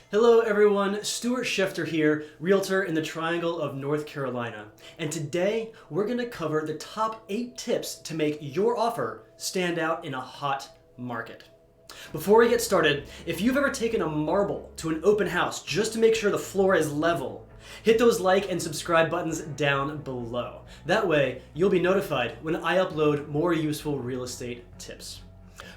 Hello everyone, Stuart Shefter here, Realtor in the Triangle of North Carolina. And today we're going to cover the top 8 tips to make your offer stand out in a hot market. Before we get started, if you've ever taken a marble to an open house just to make sure the floor is level, hit those like and subscribe buttons down below. That way you'll be notified when I upload more useful real estate tips.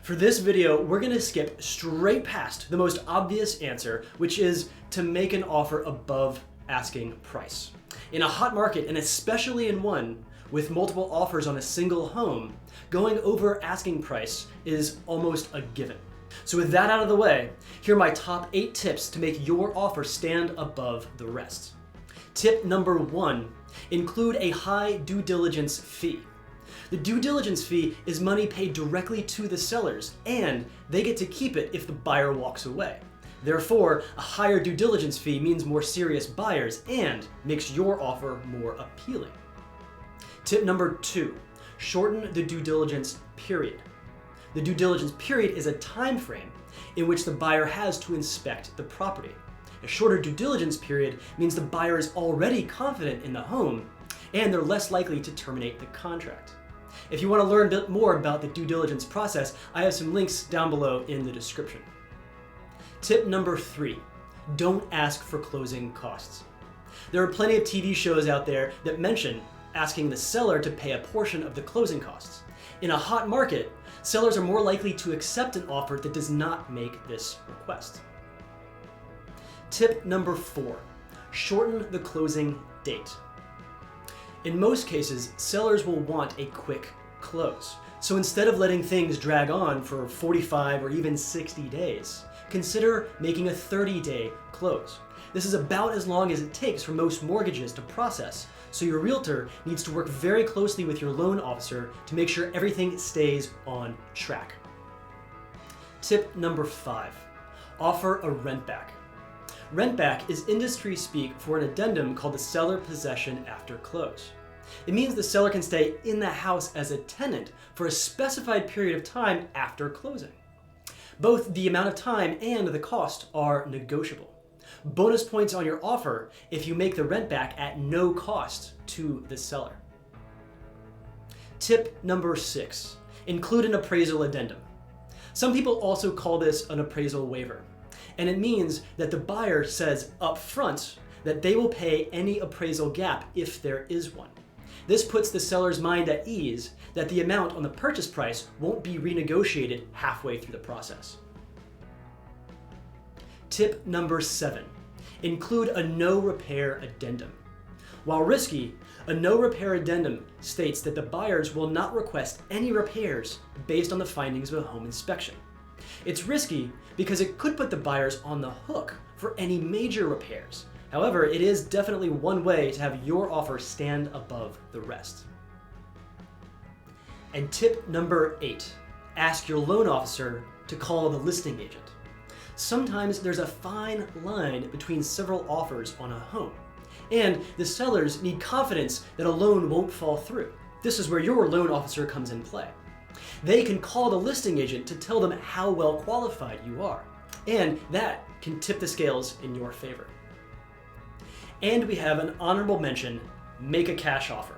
For this video, we're going to skip straight past the most obvious answer, which is to make an offer above asking price. In a hot market, and especially in one with multiple offers on a single home, going over asking price is almost a given. So with that out of the way, here are my top 8 tips to make your offer stand above the rest. Tip number 1, include a high due diligence fee. The due diligence fee is money paid directly to the sellers, and they get to keep it if the buyer walks away. Therefore, a higher due diligence fee means more serious buyers and makes your offer more appealing. Tip number 2, shorten the due diligence period. The due diligence period is a time frame in which the buyer has to inspect the property. A shorter due diligence period means the buyer is already confident in the home and they're less likely to terminate the contract. If you want to learn a bit more about the due diligence process, I have some links down below in the description. Tip number 3, don't ask for closing costs. There are plenty of TV shows out there that mention asking the seller to pay a portion of the closing costs. In a hot market, sellers are more likely to accept an offer that does not make this request. Tip number 4, shorten the closing date. In most cases, sellers will want a quick close. So instead of letting things drag on for 45 or even 60 days, consider making a 30-day close. This is about as long as it takes for most mortgages to process, so your realtor needs to work very closely with your loan officer to make sure everything stays on track. Tip number 5, offer a rentback. Rentback is industry speak for an addendum called the seller possession after close. It means the seller can stay in the house as a tenant for a specified period of time after closing. Both the amount of time and the cost are negotiable. Bonus points on your offer if you make the rentback at no cost to the seller. Tip number 6, include an appraisal addendum. Some people also call this an appraisal waiver. And it means that the buyer says up front that they will pay any appraisal gap if there is one. This puts the seller's mind at ease that the amount on the purchase price won't be renegotiated halfway through the process. Tip number 7, include a no repair addendum. While risky, a no repair addendum states that the buyers will not request any repairs based on the findings of a home inspection. It's risky because it could put the buyers on the hook for any major repairs. However, it is definitely one way to have your offer stand above the rest. And tip number 8, ask your loan officer to call the listing agent. Sometimes there's a fine line between several offers on a home, and the sellers need confidence that a loan won't fall through. This is where your loan officer comes in play. They can call the listing agent to tell them how well qualified you are, and that can tip the scales in your favor. And we have an honorable mention, make a cash offer.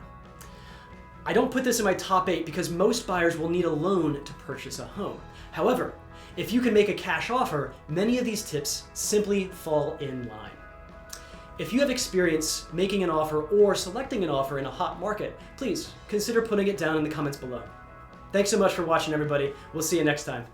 I don't put this in my top 8 because most buyers will need a loan to purchase a home. However, if you can make a cash offer, many of these tips simply fall in line. If you have experience making an offer or selecting an offer in a hot market, please consider putting it down in the comments below. Thanks so much for watching, everybody. We'll see you next time.